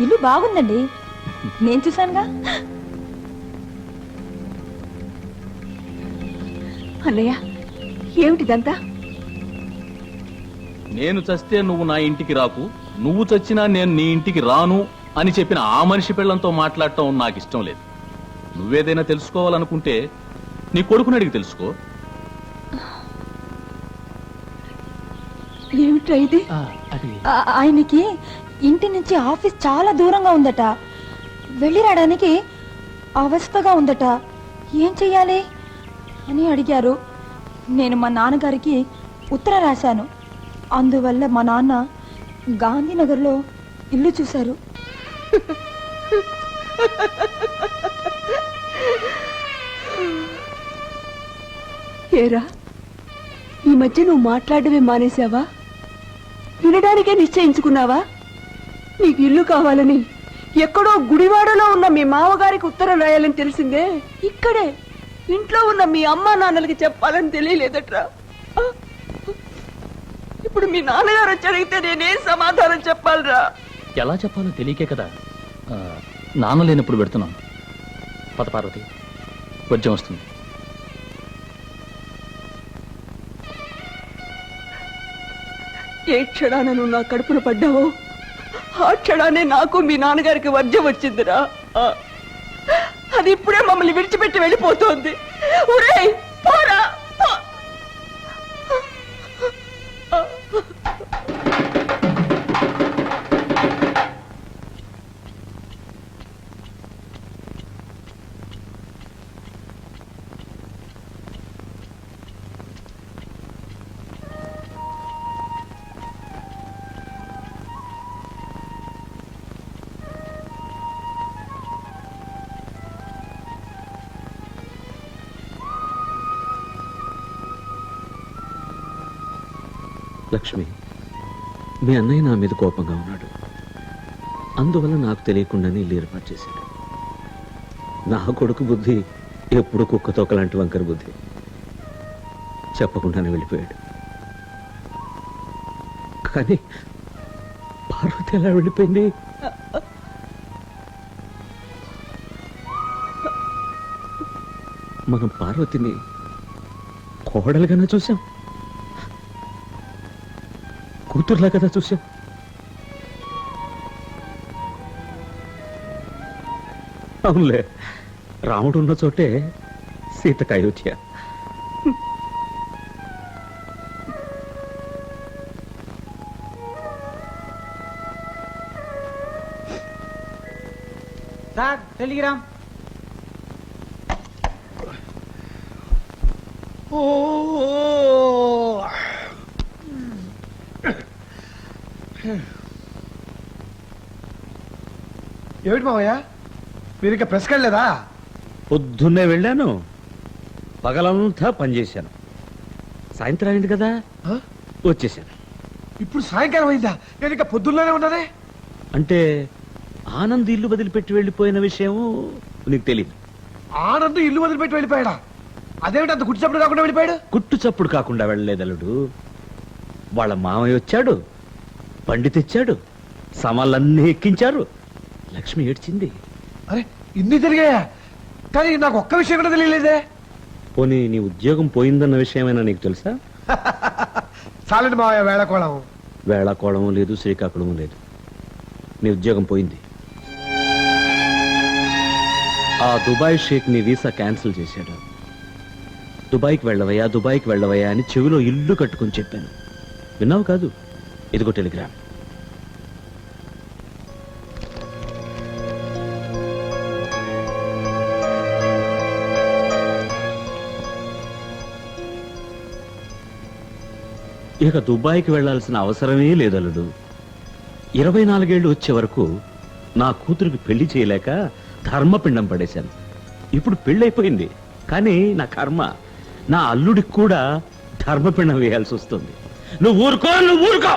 ఇల్లు బాగుందండి, నేను చూశానుగా. అన్నయ్య, ఏమిటిదంతా? నేను చస్తే నువ్వు నా ఇంటికి రాకు, నువ్వు చచ్చినా నేను నీ ఇంటికి రాను అని చెప్పిన ఆ మనిషి పిల్లంతో మాట్లాడటం నాకు ఇష్టం లేదు. నువ్వేదైనా తెలుసుకోవాలనుకుంటే నీ కొడుకుని అడిగి తెలుసుకో. ఏమిట్రా ఇది? ఆయనకి ఇంటి నుంచి ఆఫీస్ చాలా దూరంగా ఉందట, వెళ్ళి రావడానికి అవస్థగా ఉందట, ఏం చెయ్యాలి అని అడిగారు. నేను మా నాన్నగారికి ఉత్తరం రాశాను. అందువల్ల మా నాన్న గాంధీనగర్లో ఇల్లు చూశారు. ఏరా, ఈ మధ్య నువ్వు మాట్లాడమే మానేశావా? వినడానికే నిశ్చయించుకున్నావా? నీకు ఇల్లు కావాలని ఎక్కడో గుడివాడలో ఉన్న మీ మామగారికి ఉత్తరం రాయాలని తెలిసిందే, ఇక్కడే ఇంట్లో ఉన్న మీ అమ్మా నాన్నలకి చెప్పాలని తెలియలేదట్రా. ఇప్పుడు మీ నాన్నగారు వచ్చి అడిగితే నేనేం సమాధానం చెప్పాలరా? ఎలా చెప్పాలో తెలియకే కదా నాన్న లేనప్పుడు పెడుతున్నాం. పద పార్వతి, వర్జం వస్తుంది. ఏ క్షణాన నువ్వు నా కడుపున పడ్డావో ఆ క్షణానే నాకు మీ నాన్నగారికి వర్జం వచ్చిందిరా. అది ఇప్పుడే మమ్మల్ని విడిచిపెట్టి వెళ్ళిపోతోంది. ఒరేయ్, పోరా, పో. లక్ష్మి, మీ అన్నయ్య నా మీద కోపంగా ఉన్నాడు. అందువల్ల నాకు తెలియకుండానే ఇల్లు ఏర్పాటు చేశాడు. నా కొడుకు బుద్ధి ఎప్పుడు కుక్కతోక లాంటి వంకర బుద్ధి. చెప్పకుండానే వెళ్ళిపోయాడు. కానీ పార్వతి ఎలా వెళ్ళిపోయింది? మనం పార్వతిని కోడలుగానే చూసాం, కూతుర్లా కదా చూసాం. అవునులే, రాముడు ఉన్న చోటే సీతకు అయోధ్య. Sir, Telegram. ఏమిటి మావయ్య, మీరు ఇంకా ప్రెస్కి వెళ్ళలేదా? పొద్దున్నే వెళ్ళాను, పగలంతా పనిచేశాను. సాయంత్రం అయింది కదా వచ్చేసాను. ఇప్పుడు సాయంకాలం అయిందా? నేను ఇంకా పొద్దున్నేనే ఉన్నదే. అంటే ఆనంద్ ఇల్లు వదిలిపెట్టి వెళ్ళిపోయిన విషయం నీకు తెలియదు. ఆనంద్ ఇల్లు వదిలిపెట్టి వెళ్ళిపోయాడా? అదేమిటి అంత గుడ్డు చప్పుడు కాకుండా వెళ్ళిపోయాడు? గుట్టు చప్పుడు కాకుండా వెళ్ళలేదు అల్లుడు. వాళ్ళ మామయ్య వచ్చాడు, బండి తెచ్చాడు, సామాన్లన్నీ ఎక్కించారు. లక్ష్మి ఏడ్చింది. అరే, ఇన్ని జరిగాయా? కానీ నాకు ఒక్క విషయం కూడా తెలియలేదే. పోనీ నీ ఉద్యోగం పోయిందన్న విషయమైనా నీకు తెలుసా? చాలండి మావయ్య వేళకోళం. వేళాకోళము లేదు, శ్రీకాకుళము లేదు. నీ ఉద్యోగం పోయింది. ఆ దుబాయ్ షేక్ నీ వీసా క్యాన్సిల్ చేశాడు. దుబాయ్కి వెళ్ళవయ్యా, దుబాయ్కి వెళ్ళవయ్యా అని చెవిలో ఇల్లు కట్టుకుని చెప్పాను. విన్నావు కాదు? ఇదిగో టెలిగ్రామ్. ఇక దుబాయ్కి వెళ్లాల్సిన అవసరమే లేదలుడు. 24 ఏళ్ళు వచ్చే వరకు నా కూతురికి పెళ్లి చేయలేక ధర్మపిండం పడేశాను. ఇప్పుడు పెళ్ళైపోయింది, కానీ నా కర్మ నా అల్లుడికి కూడా ధర్మపిండం వేయాల్సి వస్తుంది. నువ్వు ఊరుకో, నువ్వు ఊరుకో.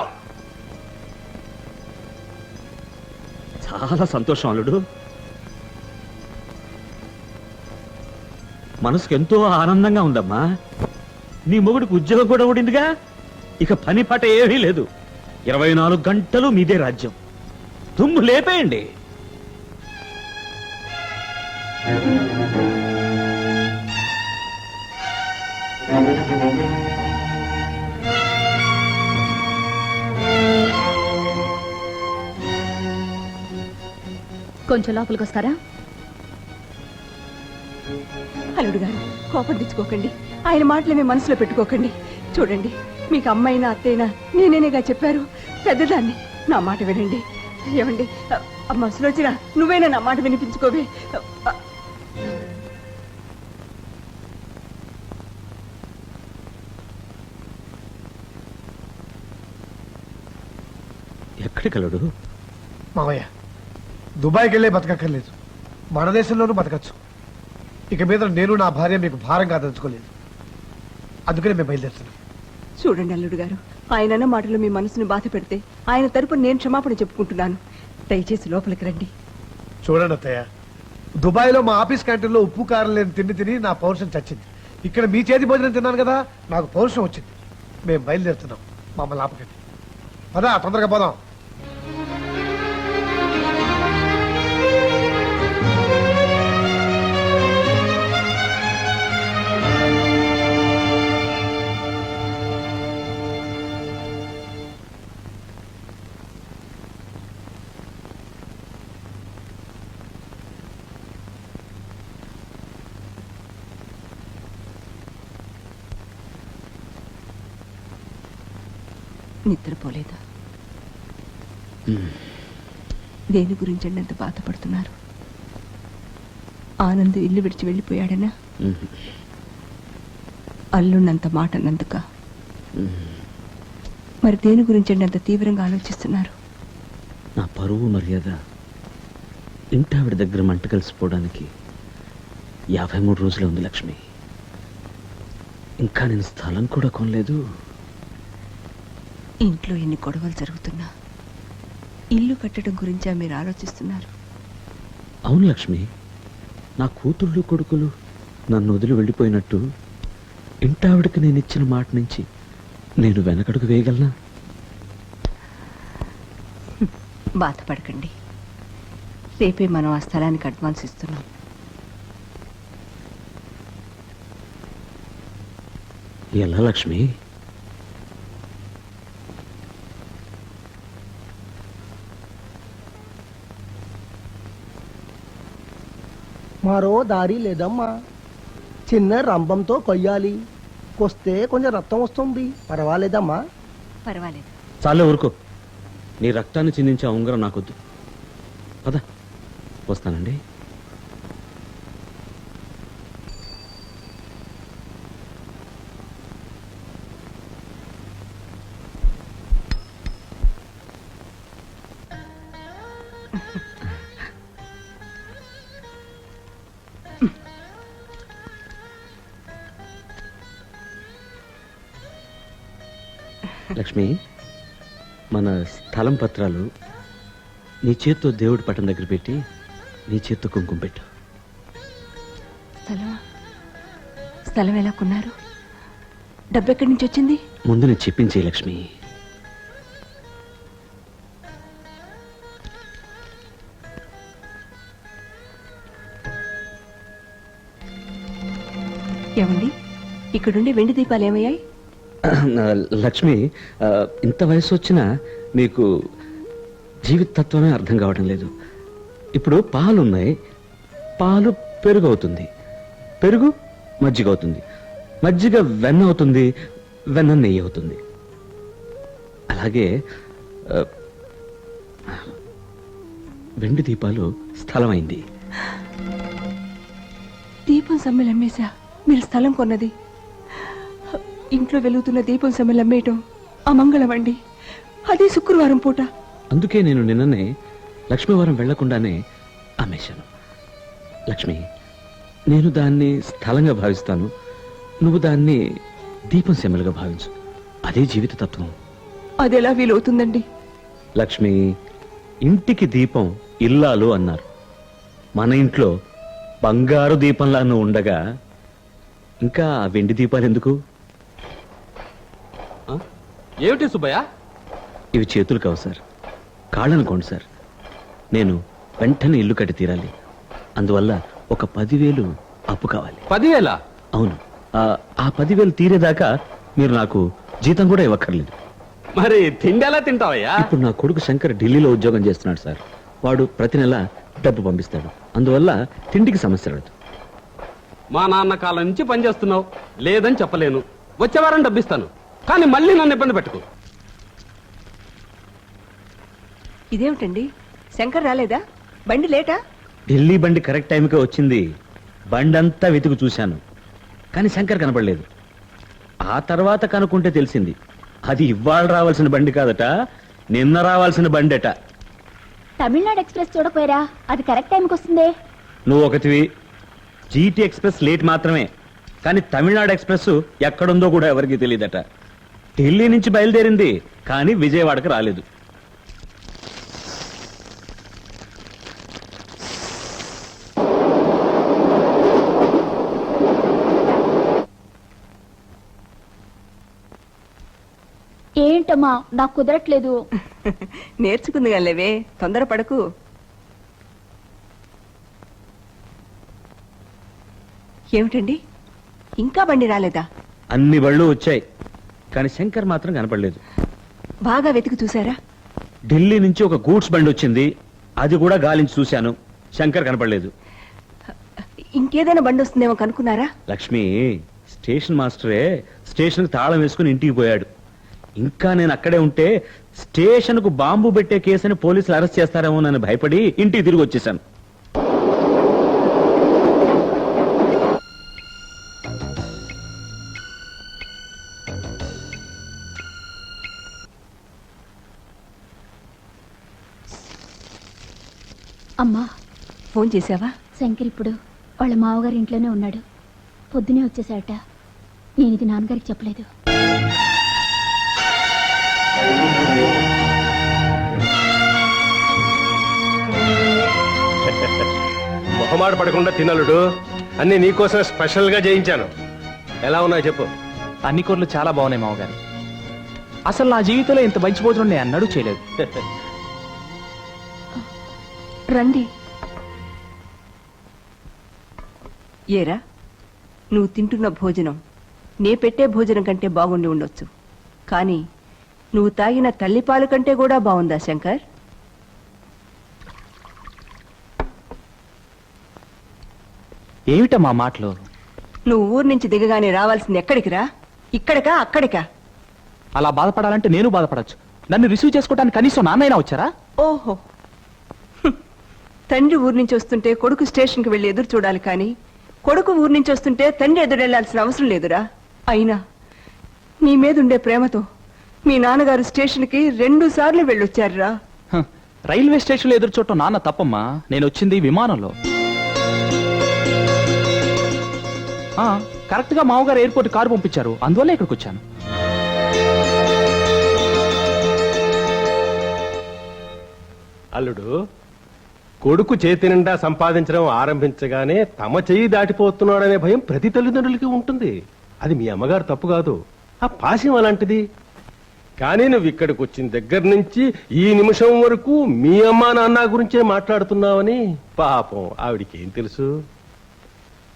చాలా సంతోషం అల్లుడు. మనసుకు ఎంతో ఆనందంగా ఉందమ్మా. నీ మొగుడికి ఉద్యోగం కూడా ఉండిందిగా. ఇక పని పాట ఏమీ లేదు. 24 గంటలు మీదే రాజ్యం. దుమ్ము లేపేయండి. కొంచెం లోపలికి వస్తారా? అల్లుడు గారు కోపం తెచ్చుకోకండి. ఆయన మాటలు మీ మనసులో పెట్టుకోకండి. చూడండి, మీకు అమ్మైనా అత్తైనా నేనేనేగా చెప్పారు. పెద్దదాన్ని, నా మాట వినండి. ఏమండి, అమ్మ సులోచన, నువ్వైనా నా మాట వినిపించుకోవే. ఎక్కడికి అల్లుడు? మామయ్య, దుబాయ్కి వెళ్ళే బతకక్కర్లేదు, మన దేశంలోనూ బతకచ్చు. ఇక మీద నేను నా భార్య మీకు భారంగా తలుచుకోలేదు. అందుకనే మేము బయలుదేరుతున్నాం. చూడండి అల్లుడు గారు, ఆయనన్న మాటలు మీ మనసుని బాధ పెడితే ఆయన తరపున నేను క్షమాపణ చెప్పుకుంటున్నాను. దయచేసి లోపలికి రండి. చూడండి అత్తయ్య, దుబాయ్లో మా ఆఫీస్ క్యాంటీన్లో ఉప్పు కారం లేని తిండి తిని నా పౌరుషం చచ్చింది. ఇక్కడ మీ చేతి భోజనం తిన్నాను కదా, నాకు పౌరుషం వచ్చింది. మేము బయలుదేరుతున్నాం, మమ్మల్ని ఆపకండి. పదా, తొందరగా పోదాం. నిద్రపోలేదా? దేని గురించి అంత బాధపడుతున్నారు? ఆనంద్ ఇల్లు విడిచి వెళ్ళిపోయాడనా? అల్లున్నంత మాట అన్నందుక? మరి దేని గురించి అంత తీవ్రంగా ఆలోచిస్తున్నారు? నా పరువు మర్యాద ఇంటి ఆవిడ దగ్గర మంట కలిసిపోవడానికి 53 రోజులు ఉంది లక్ష్మి. ఇంకా నేను స్థలం కూడా కొనలేదు. ఇంట్లో ఎన్ని గొడవలు జరుగుతున్నా ఇల్లు కట్టడం గురించా మీరు ఆలోచిస్తున్నారు? అవును లక్ష్మి, నా కూతుళ్ళు కొడుకులు నన్ను వదిలి వెళ్ళిపోయినట్టు ఇంటావిడకి నేను ఇచ్చిన మాట నుంచి నేను వెనకడుగు వేయగలనా? బాధపడకండి, రేపే మనం ఆ స్థలానికి అడ్వాన్స్ ఇస్తున్నాం. ఎలా లక్ష్మి? మరో దారి లేదమ్మా. చిన్న రంభంతో కొయ్యాలి. కొస్తే కొంచెం రక్తం వస్తుంది. పర్వాలేదమ్మా. పర్వాలేదు. చాలే ఊరుకో. నీ రక్తాన్ని చిందించే ఆ ఉంగరం నాకొద్దు. పద, వస్తానండి. లక్ష్మి, మన స్థలం పత్రాలు నీ చేత్తో దేవుడి పట్టం దగ్గర పెట్టి నీ చేత్తో కుంకుమ పెట్టు. స్థలం ఎలా కొన్నారు? డబ్బు ఎక్కడి నుంచి వచ్చింది? ముందు నేను చెప్పించే లక్ష్మి. ఏమండి, ఇక్కడుండే వెండి దీపాలు ఏమయ్యాయి? లక్ష్మి, ఇంత వయసు వచ్చినా మీకు జీవిత తత్వమే అర్థం కావడం లేదు. ఇప్పుడు పాలు ఉన్నాయి, పాలు పెరుగు అవుతుంది, పెరుగు మజ్జిగ అవుతుంది, మజ్జిగ వెన్న అవుతుంది, వెన్న నెయ్యి అవుతుంది. అలాగే వెండి దీపాలు స్థలమైంది. దీపం సమ్మెలు అమ్మేశా మీరు స్థలం కొన్నది? ఇంట్లో వెలుగుతున్న దీపం సమ్మెలు అమ్మేయటం అమంగళం అండి. అదే శుక్రవారం పూట. అందుకే నేను నిన్ననే లక్ష్మీవారం వెళ్లకుండానే అమ్మేశాను. లక్ష్మి, నేను దాన్ని స్థలంగా భావిస్తాను, నువ్వు దాన్ని దీపం సెమ్మలుగా భావించు. అదే జీవిత తత్వం. అదెలా వీలవుతుందండి? లక్ష్మి, ఇంటికి దీపం ఇల్లాలు అన్నారు. మన ఇంట్లో బంగారు దీపంలా నువ్వు ఉండగా ఇంకా వెండి దీపాలు ఎందుకు? ఏమిటి సుబ్బయ్య? ఇవి చేతులు కావు సార్, కాళ్ళనుకోండి సార్. నేను వెంటనే ఇల్లు కట్టి తీరాలి. అందువల్ల ఒక 10,000 అప్పు కావాలి. 10,000? అవును. ఆ 10,000 తీరేదాకా మీరు నాకు జీతం కూడా ఇవ్వక్కర్లేదు. మరి తిండి ఎలా తింటావయ్యా? ఇప్పుడు నా కొడుకు శంకర్ ఢిల్లీలో ఉద్యోగం చేస్తున్నాడు సార్. వాడు ప్రతి నెల డబ్బు పంపిస్తాడు. అందువల్ల తిండికి సమస్య రాదు. మా నాన్న కాలం నుంచి పనిచేస్తున్నావు, లేదని చెప్పలేను. వచ్చే వారం డబ్బిస్తాను, కానీ మళ్ళీ నన్ను ఇబ్బంది పెట్టుకో. ఇదేమిటండి, శంకర్ రాలేదా? బండి లేటా? ఢిల్లీ బండి కరెక్ట్ టైంకే వచ్చింది. బండి అంతా వెతుకు చూశాను, కానీ శంకర్ కనపడలేదు. ఆ తర్వాత కనుక్కుంటే తెలిసింది అది ఇవాళ రావాల్సిన బండి కాదట, నిన్న రావాల్సిన బండి అట. తమిళనాడు ఎక్స్ప్రెస్ చూడపోయారా? అది కరెక్ట్ టైంకి వస్తుందే. నువ్వు ఒకటివి. జీటీ ఎక్స్ప్రెస్ లేట్ మాత్రమే, కానీ తమిళనాడు ఎక్స్ప్రెస్ ఎక్కడుందో కూడా ఎవరికి తెలియదట. ఢిల్లీ నుంచి బయలుదేరింది, కానీ విజయవాడకు రాలేదు. ఏంటమ్మా నాకు కుదరట్లేదు. నేర్చుకుంది లేవే, తొందరపడకు. ఏమిటండి, ఇంకా బండి రాలేదా? అన్ని బళ్ళు వచ్చాయి, కానీ శంకర్ మాత్రం కనపడలేదు. బాగా వెతికి చూసారా? ఢిల్లీ నుంచి ఒక గూడ్స్ బండి వచ్చింది, అది కూడా గాలించి చూశాను. శంకర్ కనపడలేదు. ఇంకేదైనా బండి వస్తుందేమో కనుక్కున్నారా? లక్ష్మి, స్టేషన్ మాస్టరే స్టేషన్ తాళం వేసుకుని ఇంటికి పోయాడు. ఇంకా నేను అక్కడే ఉంటే స్టేషన్ కు బాంబు పెట్టే కేసుని పోలీసులు అరెస్ట్ చేస్తారేమో నన్ను భయపడి ఇంటికి తిరిగి వచ్చేసాను. అమ్మా, ఫోన్ చేసావా? శంకర్ ఇప్పుడు వాళ్ళ మావగారి ఇంట్లోనే ఉన్నాడు. పొద్దునే వచ్చేసాట. నేను ఇది నాన్నగారికి చెప్పలేదు. మొహమాట పడకుండా తినలుడు, అన్ని నీకోసం స్పెషల్ గా చేయించాను. ఎలా ఉన్నాయో చెప్పు. అన్ని కూరలు చాలా బాగున్నాయి మామగారు. అసలు నా జీవితంలో ఇంత మంచి భోజనం నేను అన్నాడు చేయలేదు. రండి. ఏరా, నువ్వు తింటున్న భోజనం నే పెట్టే భోజనం కంటే బాగుండి ఉండొచ్చు, కానీ నువ్వు తాగిన తల్లిపాలు కంటే కూడా బాగుందా శంకర్? ఏమిటమ్మా మాటలు? నువ్వు ఊరు నుంచి దిగగానే రావాల్సింది ఎక్కడికి రా? ఇక్కడికా అక్కడికా? అలా బాధపడాలంటే నేను బాధపడచ్చు. నన్ను రిసీవ్ చేసుకోవడానికి కనీసం నాన్నైనా వచ్చారా? ఓహో, తండ్రి ఊరు నుంచి వస్తుంటే కొడుకు స్టేషన్కి వెళ్ళి ఎదురు చూడాలి, కానీ కొడుకు ఊరు నుంచి వస్తుంటే తండ్రి ఎదురు వెళ్లాల్సిన అవసరం లేదురా. అయినా నీ మీద ఉండే ప్రేమతో మీ నాన్నగారు స్టేషన్కి 2 సార్లు వెళ్ళొచ్చారురా. రైల్వే స్టేషన్లో ఎదురు చూడటం నాన్న తప్పమ్మా. నేను వచ్చింది విమానంలో. కరెక్ట్ గా మామగారు ఎయిర్పోర్ట్ కారు పంపించారు, అందువల్ల ఇక్కడికి వచ్చాను. అల్లుడు, కొడుకు చేతి నిండా సంపాదించడం ఆరంభించగానే తమ చెయ్యి దాటిపోతున్నాడనే భయం ప్రతి తల్లిదండ్రులకి ఉంటుంది. అది మీ అమ్మగారు తప్పు కాదు, ఆ పాశం అలాంటిది. కానీ నువ్వు ఇక్కడికి వచ్చిన దగ్గర నుంచి ఈ నిమిషం వరకు మీ అమ్మా నాన్న గురించే మాట్లాడుతున్నావని పాపం ఆవిడికి ఏం తెలుసు?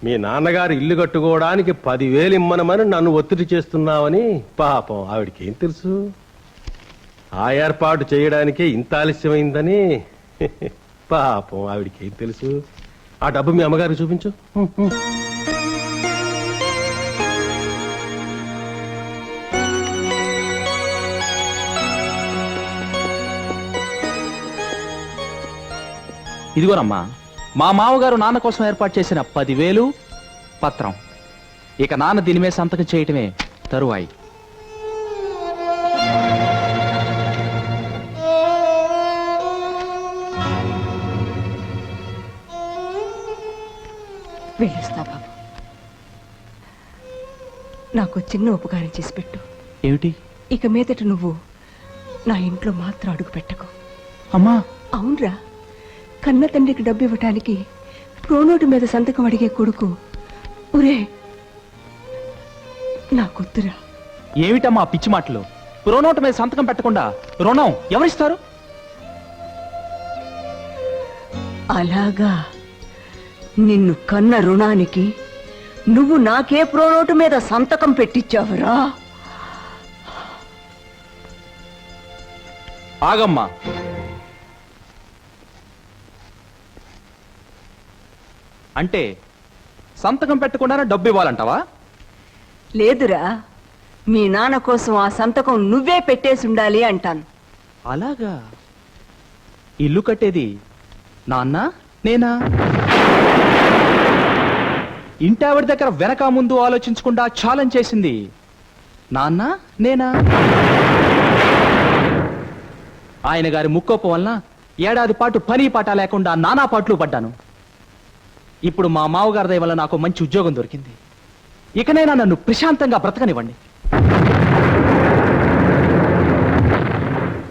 మీ నాన్నగారు ఇల్లు కట్టుకోవడానికి 10,000 ఇమ్మనమని నన్ను ఒత్తిడి చేస్తున్నావని పాపం ఆవిడికి ఏం తెలుసు? ఆ ఏర్పాటు చేయడానికే ఇంత ఆలస్యమైందని పాపం ఆవిడికి ఏం తెలుసు? ఆ డబ్బు మీ అమ్మగారికి చూపించు. ఇదిగోనమ్మా, మా మామగారు నాన్న కోసం ఏర్పాటు చేసిన 10,000 పత్రం. ఇక నాన్న దీని మీద సంతకం చేయటమే తరువాయి. వెళ్ళొస్తా బాబు. నాకు చిన్న ఉపకారం చేసి పెట్టు. ఏమిటి? ఇక మీదట నువ్వు నా ఇంట్లో మాత్రం అడుగు పెట్టకు. అమ్మా. అవునరా, కన్న తండ్రికి డబ్బు ఇవ్వటానికి ప్రోనోటు మీద సంతకం అడిగే కొడుకు ఒరే నా కొద్దురా. ఏమిటమ్మా పిచ్చి మాటలు? ప్రోనోటు మీద సంతకం పెట్టకుండా రుణం ఎవరిస్తారు? అలాగా నిన్ను కన్న రుణానికి నువ్వు నాకే ప్రోనోటు మీద సంతకం పెట్టించావురా? ఆగమ్మా. అంటే సంతకం పెట్టకుండానే డబ్బు ఇవ్వాలంటావా? లేదురా, మీ నాన్న కోసం ఆ సంతకం నువ్వే పెట్టేసి ఉండాలి అంటాను. అలాగా? ఇల్లు కట్టేది నాన్న నేనా? ఇంటావిడ దగ్గర వెనక ముందు ఆలోచించకుండా ఛాలెంజ్ చేసింది నాన్న నేనా? ఆయన గారి ముక్కోపం వలన ఏడాది పాటు పని పాట లేకుండా నానా పాటలు పడ్డాను. ఇప్పుడు మా మావగారి దయ వల్ల నాకు మంచి ఉద్యోగం దొరికింది. ఇకనైనా నన్ను ప్రశాంతంగా బ్రతకనివ్వండి.